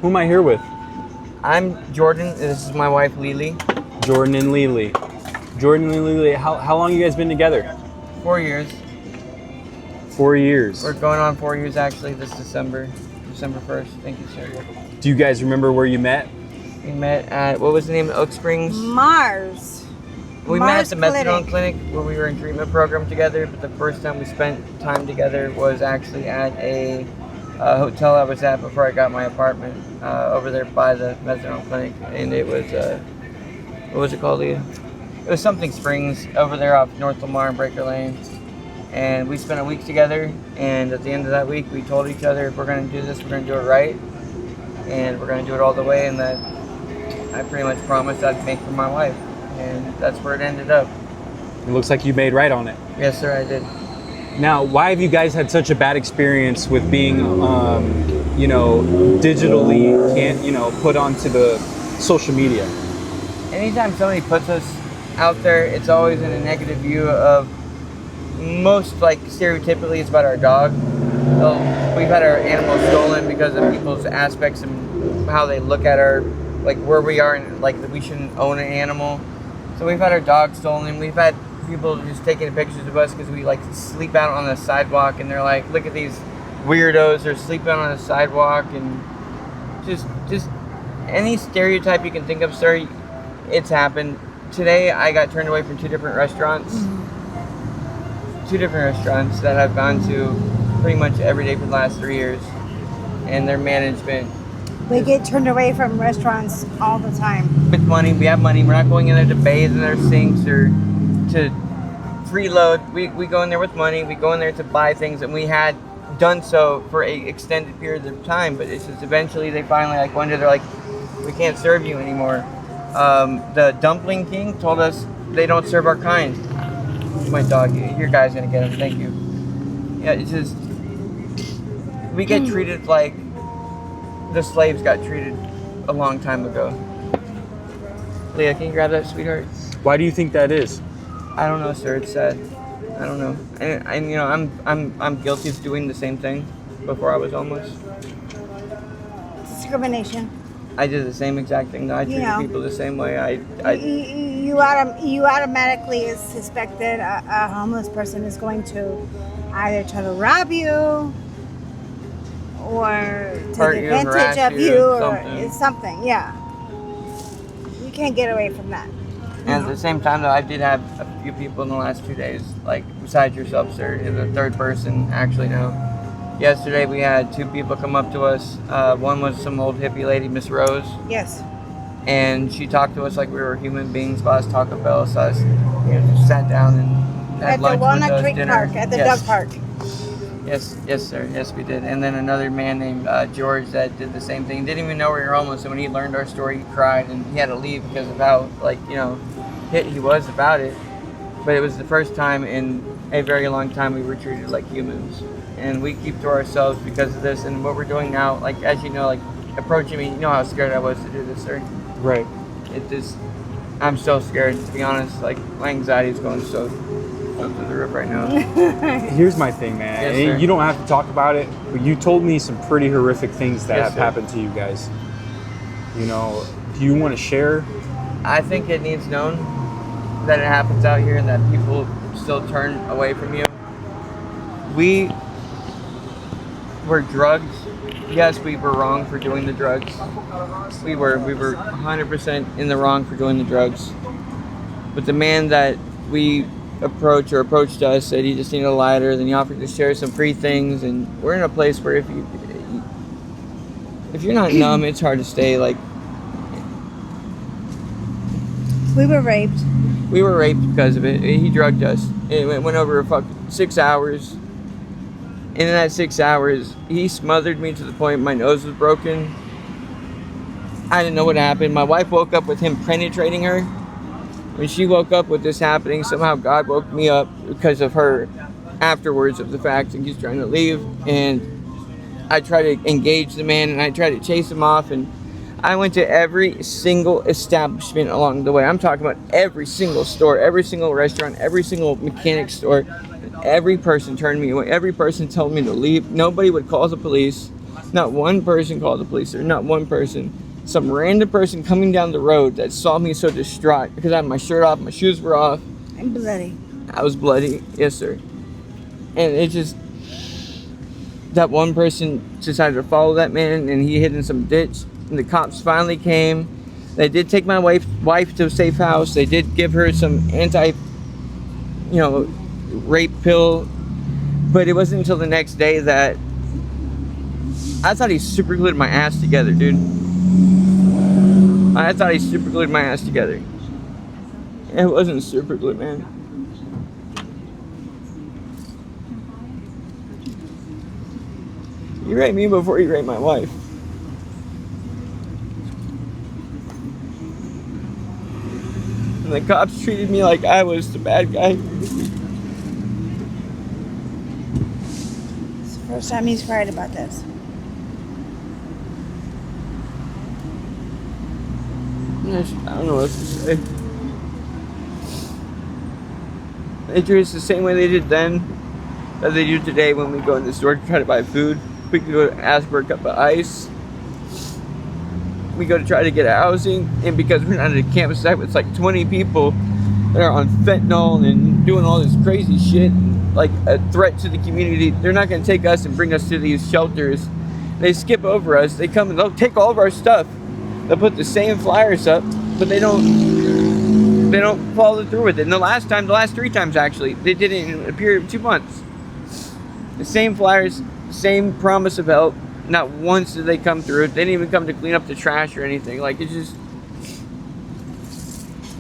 Who am I here with? I'm Jordan. This is my wife, Lily. Jordan and Lily. Jordan and Lily, how long you guys been together? 4 years. 4 years. We're going on 4 years actually this December 1st. Thank you, sir. Do you guys remember where you met? We met at, what was the name? Oak Springs? Mars. We met at the methadone Clinic. where we were in treatment program together, but the first time we spent time together was actually at a hotel I was at before I got my apartment over there by the methadone clinic, and it was, what was it called, Leah? It was something Springs over there off North Lamar and Breaker Lane, and we spent a week together, and at the end of that week we told each other if we're going to do this, we're going to do it right, and we're going to do it all the way, and that I pretty much promised I'd make her my wife. And that's where it ended up. It looks like you made right on it. Yes, sir, I did. Now, why have you guys had such a bad experience with being, digitally, put onto the social media? Anytime somebody puts us out there, it's always in a negative view of most, like, stereotypically, it's about our dog. So we've had our animals stolen because of people's aspects and how they look at our, like, where we are and, like, that we shouldn't own an animal. So we've had our dog stolen. We've had people just taking pictures of us because we like sleep out on the sidewalk, and they're like, "Look at these weirdos! They're sleeping on the sidewalk," and just any stereotype you can think of, sir. It's happened. Today, I got turned away from two different restaurants that I've gone to pretty much every day for the last 3 years, and their management. We get turned away from restaurants all the time. With money, we have money. We're not going in there to bathe in their sinks or to freeload. We go in there with money. We go in there to buy things, and we had done so for a extended period of time. But it's just eventually they finally, like, one day they're like, we can't serve you anymore. The Dumpling King told us they don't serve our kind. My dog, your guy's gonna get him. Thank you. Yeah, it's just we get treated like the slaves got treated a long time ago. Leah, can you grab that, sweetheart? Why do you think that is? I don't know, sir. It's sad. I don't know. And I'm guilty of doing the same thing before I was homeless. Discrimination. I did the same exact thing. I treated people the same way. You automatically suspect that a homeless person is going to either try to rob you or take advantage of you or something. Yeah. You can't get away from that. And at the same time, though, I did have a few people in the last 2 days, like, besides yourself, sir, the third person, actually, no. Yesterday, we had 2 people come up to us. One was some old hippie lady, Miss Rose. Yes. And she talked to us like we were human beings, bought us Taco Bell, so us, just sat down and had lunch with us, At the Walnut Creek dinner. Park, at the dog park. Yes, sir. Yes, we did. And then another man named George that did the same thing. Didn't even know we were homeless. And when he learned our story, he cried and he had to leave because of how, hit he was about it. But it was the first time in a very long time we were treated like humans. And we keep to ourselves because of this. And what we're doing now, like, as you know, like, approaching me, you know how scared I was to do this, sir. Right. I'm so scared, to be honest. Like, my anxiety is going so through the roof right now. Here's my thing, man. Yes, sir. You don't have to talk about it, but you told me some pretty horrific things that have sir. happened to you guys. Do you want to share? I think it needs known that it happens out here and that people still turn away from you. We were drugged. Yes, we were wrong for doing the drugs. We were 100% in the wrong for doing the drugs. But the man that we approached us said he just needed a lighter, then he offered to share some free things, and we're in a place where if you're not numb, it's hard to stay. Like, We were raped. we were raped because of it. He drugged us. It went over 6 hours. And in that 6 hours, he smothered me to the point my nose was broken. I didn't know what happened. My wife woke up with him penetrating her. When she woke up with this happening, somehow God woke me up because of her afterwards of the fact that he's trying to leave. And I tried to engage the man and I tried to chase him off. And I went to every single establishment along the way. I'm talking about every single store, every single restaurant, every single mechanic store. Every person turned me away. Every person told me to leave. Nobody would call the police. Not one person called the police, or not one person. Some random person coming down the road that saw me so distraught because I had my shirt off, my shoes were off. I'm bloody. I was bloody, yes sir. And it just, that one person decided to follow that man, and he hid in some ditch. And the cops finally came. They did take my wife to a safe house. They did give her some rape pill. But it wasn't until the next day that I thought he super glued my ass together, dude. I thought he super glued my ass together. It wasn't super glued, man. You raped me before you raped my wife. And the cops treated me like I was the bad guy. It's the first time he's cried about this. I don't know what to say. They treat us the same way they did then that they do today when we go in the store to try to buy food. We can go to ask for a cup of ice. We go to try to get housing, and because we're not at a campsite with like 20 people that are on fentanyl and doing all this crazy shit, like a threat to the community, they're not going to take us and bring us to these shelters. They skip over us. They come and they'll take all of our stuff. They'll put the same flyers up, but they don't follow through with it. And the last 3 times actually, they did it in a period of 2 months. The same flyers, same promise of help. Not once did they come through. They didn't even come to clean up the trash or anything. Like, it's just,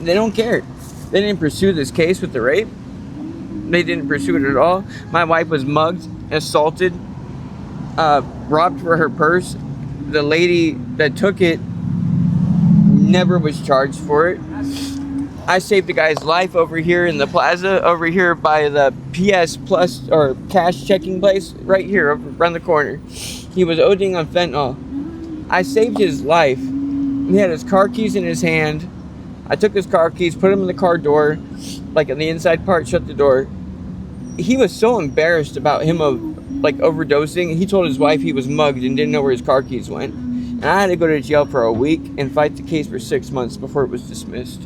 they don't care. They didn't pursue this case with the rape. They didn't pursue it at all. My wife was mugged, assaulted, robbed for her purse. The lady that took it never was charged for it. I saved the guy's life over here in the plaza, over here by the PS Plus or cash checking place, right here around the corner. He was ODing on fentanyl. I saved his life. He had his car keys in his hand. I took his car keys, put them in the car door, like on the inside part, shut the door. He was so embarrassed about him overdosing. He told his wife he was mugged and didn't know where his car keys went. And I had to go to jail for a week and fight the case for 6 months before it was dismissed.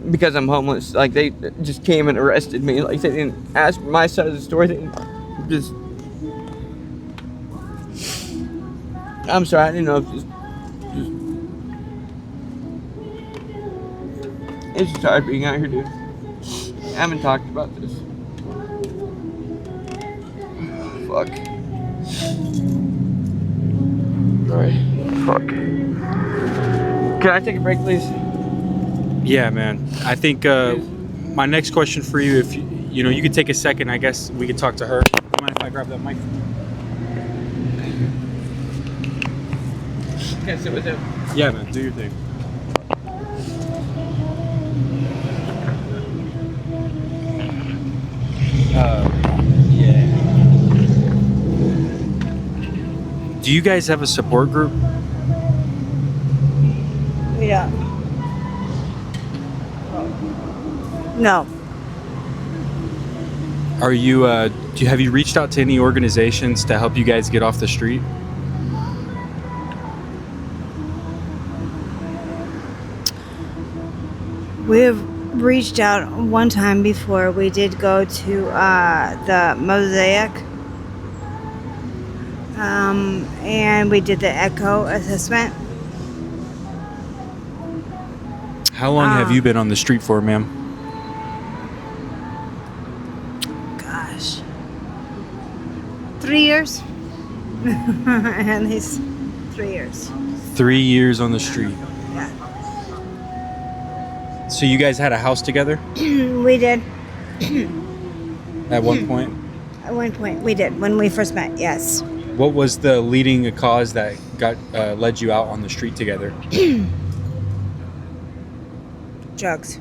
Because I'm homeless. Like, they just came and arrested me. Like, they didn't ask for my side of the story. They just... I'm sorry, I didn't know if it's just hard being out here, dude. I haven't talked about this. Fuck. Alright. Fuck. Can I take a break, please? Yeah, man. I think my next question for you, if you could take a second, I guess we could talk to her. Mind if I grab that mic? Can I sit with him? Yeah, man. Do your thing. Yeah. Do you guys have a support group? We don't. No. Are you? Have you reached out to any organizations to help you guys get off the street? We've reached out one time before. We did go to the Mosaic, and we did the echo assessment. How long have you been on the street for, ma'am? Gosh, 3 years. At least 3 years. 3 years on the street. Yeah. So you guys had a house together We did. at one point? At one point, we did when we first met. Yes. What was the leading cause that led you out on the street together? Drugs.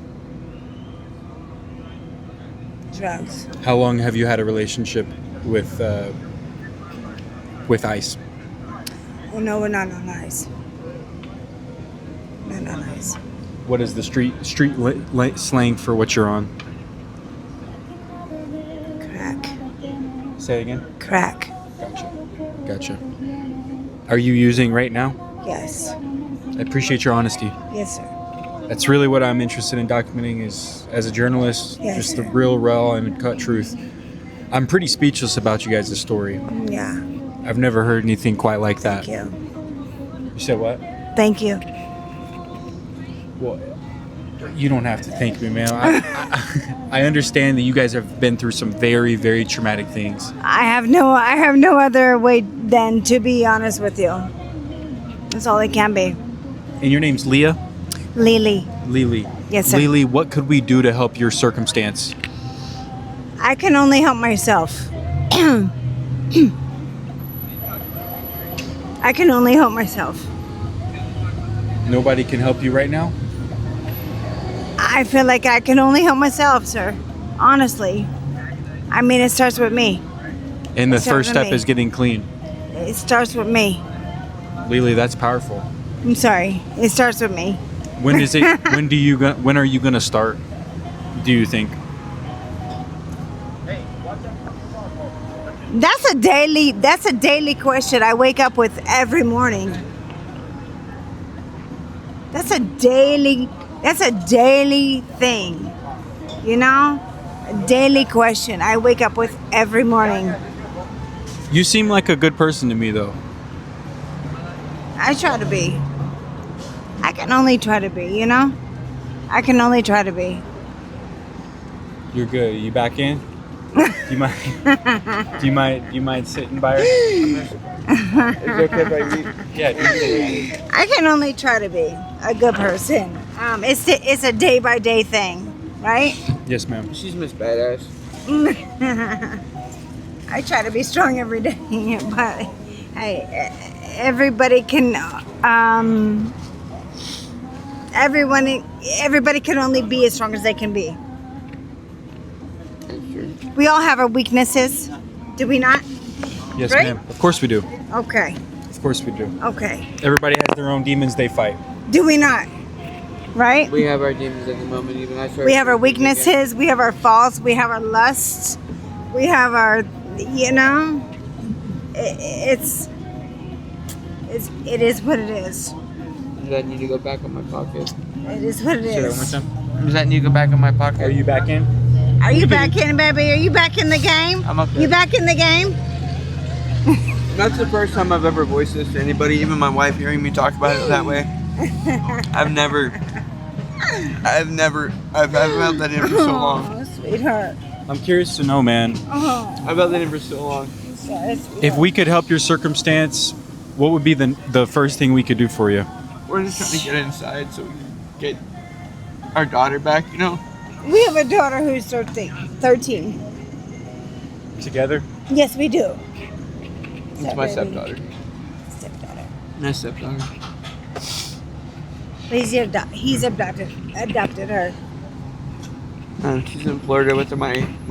How long have you had a relationship with ICE? Oh no, we're not on ice. Not on ice. What is the street slang for what you're on? Crack. Say it again. Crack. Gotcha. Gotcha. Are you using right now? Yes. I appreciate your honesty. Yes, sir. That's really what I'm interested in documenting is, as a journalist, Yes, just sir. the real, raw, and cut truth. I'm pretty speechless about you guys' story. Yeah. I've never heard anything quite like that. Thank you. You said what? Thank you. Well, you don't have to thank me, man. I understand that you guys have been through some very, very traumatic things. I have no other way than to be honest with you. That's all it can be. And your name's Leah? Lily. Lily. Yes, sir. Lily, what could we do to help your circumstance? I can only help myself. I can only help myself. Nobody can help you right now? I feel like I can only help myself, sir. Honestly. I mean, it starts with me. And the It's first up to step me. is getting clean. It starts with me. Lily, that's powerful. I'm sorry. It starts with me. When is it? When are you gonna start? Do you think? That's a daily question I wake up with every morning. That's a daily thing. You know? A daily question I wake up with every morning. You seem like a good person to me, though. I try to be. I can only try to be, you know? I can only try to be. You're good. You back in? Do you mind sitting by her? Is it okay if I leave? Yeah. I can only try to be a good person. It's a day by day thing, right? Yes, ma'am. She's Miss Badass. I try to be strong every day, but everybody can. Everybody can only be as strong as they can be. That's true. We all have our weaknesses, do we not? Yes, Right? ma'am. Of course we do. Okay, Of course we do. okay. Everybody has their own demons they fight. Do we not? Right? We have our demons at the moment. Even I started. We have our thinking again. weaknesses, we have our faults, we have our lusts, we have our, you know, it is what it is. Does that need to go back in my pocket? It is what it Say that one more is. time. Does that need to go back in my pocket? Are you back in? Are you back in, baby? Are you back in the game? I'm up there. You back in the game? That's the first time I've ever voiced this to anybody, even my wife hearing me talk about it that way. I've held that in for so long. Oh, sweetheart. I'm curious to know, man. Oh, I've held that in for so long. sorry, sweetheart. If we could help your circumstance, what would be the first thing we could do for you? We're just trying to get inside so we can get our daughter back, you know? We have a daughter who's 13. Together? Yes, we do. It's my stepdaughter. Stepdaughter. My stepdaughter. But he's adopted her. She's in Florida with my